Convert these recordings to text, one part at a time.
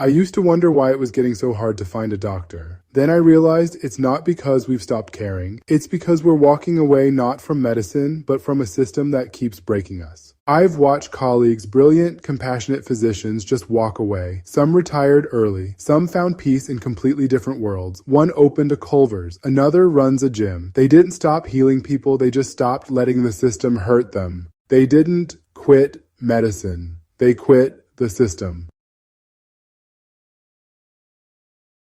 I used to wonder why it was getting so hard to find a doctor. Then I realized it's not because we've stopped caring. It's because we're walking away not from medicine, but from a system that keeps breaking us. I've watched colleagues, brilliant, compassionate physicians, just walk away. Some retired early. Some found peace in completely different worlds. One opened a Culver's. Another runs a gym. They didn't stop healing people. They just stopped letting the system hurt them. They didn't quit medicine. They quit the system.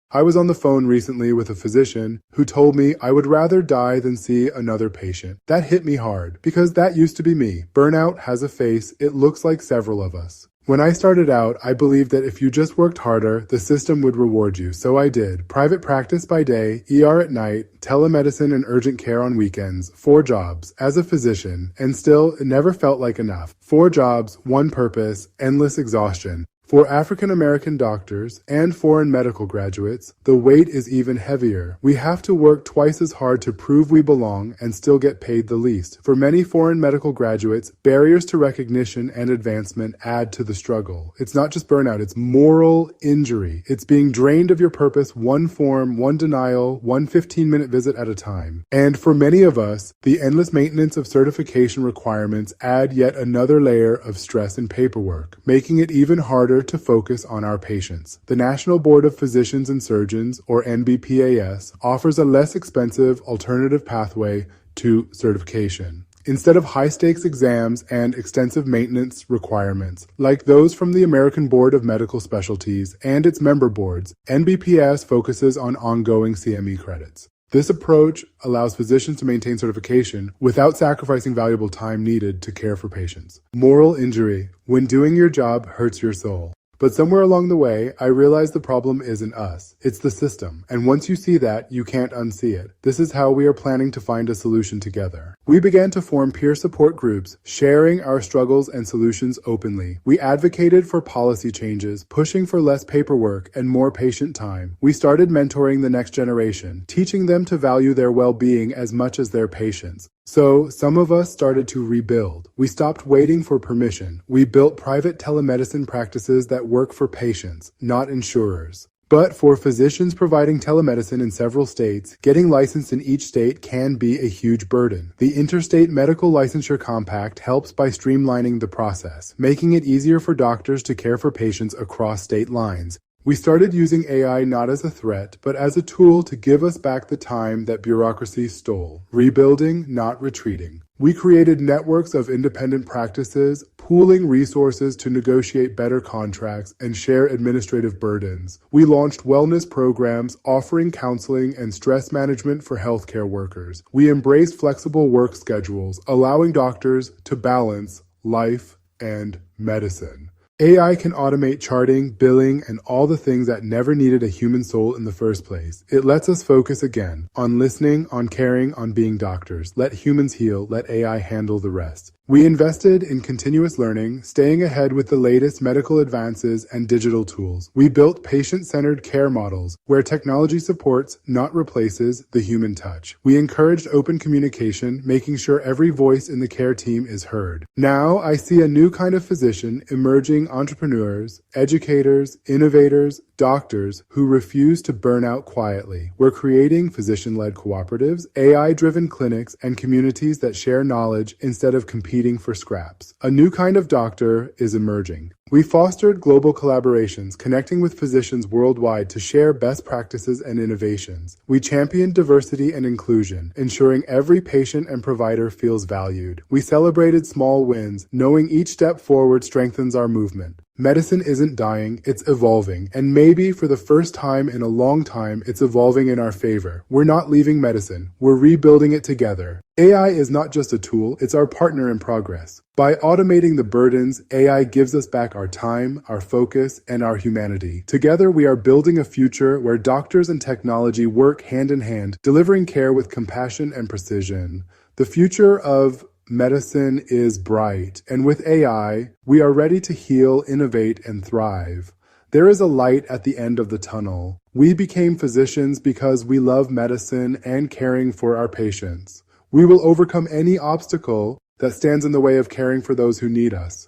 I was on the phone recently with a physician who told me I would rather die than see another patient. That hit me hard, because that used to be me. Burnout has a face. It looks like several of us. When I started out, I believed that if you just worked harder, the system would reward you. So I did. Private practice by day, ER at night, telemedicine and urgent care on weekends, 4 jobs, as a physician, and still, it never felt like enough. 4 jobs, 1 purpose, endless exhaustion. For African American doctors and foreign medical graduates, the weight is even heavier. We have to work twice as hard to prove we belong and still get paid the least. For many foreign medical graduates, barriers to recognition and advancement add to the struggle. It's not just burnout, it's moral injury. It's being drained of your purpose, one form, one denial, one 15-minute visit at a time. And for many of us, the endless maintenance of certification requirements add yet another layer of stress and paperwork, making it even harder to focus on our patients. The National Board of Physicians and Surgeons, or NBPAS, offers a less expensive alternative pathway to certification. Instead of high-stakes exams and extensive maintenance requirements, like those from the American Board of Medical Specialties and its member boards, NBPAS focuses on ongoing CME credits. This approach allows physicians to maintain certification without sacrificing valuable time needed to care for patients. Moral injury. When doing your job hurts your soul. But somewhere along the way, I realized the problem isn't us. It's the system. And once you see that, you can't unsee it. This is how we are planning to find a solution together. We began to form peer support groups, sharing our struggles and solutions openly. We advocated for policy changes, pushing for less paperwork and more patient time. We started mentoring the next generation, teaching them to value their well-being as much as their patients. So, some of us started to rebuild. We stopped waiting for permission. We built private telemedicine practices that work for patients, not insurers. But for physicians providing telemedicine in several states, getting licensed in each state can be a huge burden. The Interstate Medical Licensure Compact helps by streamlining the process, making it easier for doctors to care for patients across state lines. We started using AI not as a threat, but as a tool to give us back the time that bureaucracy stole. Rebuilding, not retreating. We created networks of independent practices, pooling resources to negotiate better contracts and share administrative burdens. We launched wellness programs offering counseling and stress management for healthcare workers. We embraced flexible work schedules, allowing doctors to balance life and medicine. AI can automate charting, billing, and all the things that never needed a human soul in the first place. It lets us focus again on listening, on caring, on being doctors. Let humans heal, let AI handle the rest. We invested in continuous learning, staying ahead with the latest medical advances and digital tools. We built patient-centered care models where technology supports, not replaces, the human touch. We encouraged open communication, making sure every voice in the care team is heard. Now, I see a new kind of physician, emerging entrepreneurs, educators, innovators, doctors who refuse to burn out quietly. We're creating physician-led cooperatives, AI-driven clinics, and communities that share knowledge instead of competing for scraps. A new kind of doctor is emerging. We fostered global collaborations, connecting with physicians worldwide to share best practices and innovations. We championed diversity and inclusion, ensuring every patient and provider feels valued. We celebrated small wins, knowing each step forward strengthens our movement. Medicine isn't dying, it's evolving, and maybe for the first time in a long time, it's evolving in our favor. We're not leaving medicine, we're rebuilding it together. AI is not just a tool, it's our partner in progress. By automating the burdens, AI gives us back our time, our focus, and our humanity. Together, we are building a future where doctors and technology work hand in hand, delivering care with compassion and precision. The future of medicine is bright, and with AI, we are ready to heal, innovate, and thrive. There is a light at the end of the tunnel. We became physicians because we love medicine and caring for our patients. We will overcome any obstacle that stands in the way of caring for those who need us.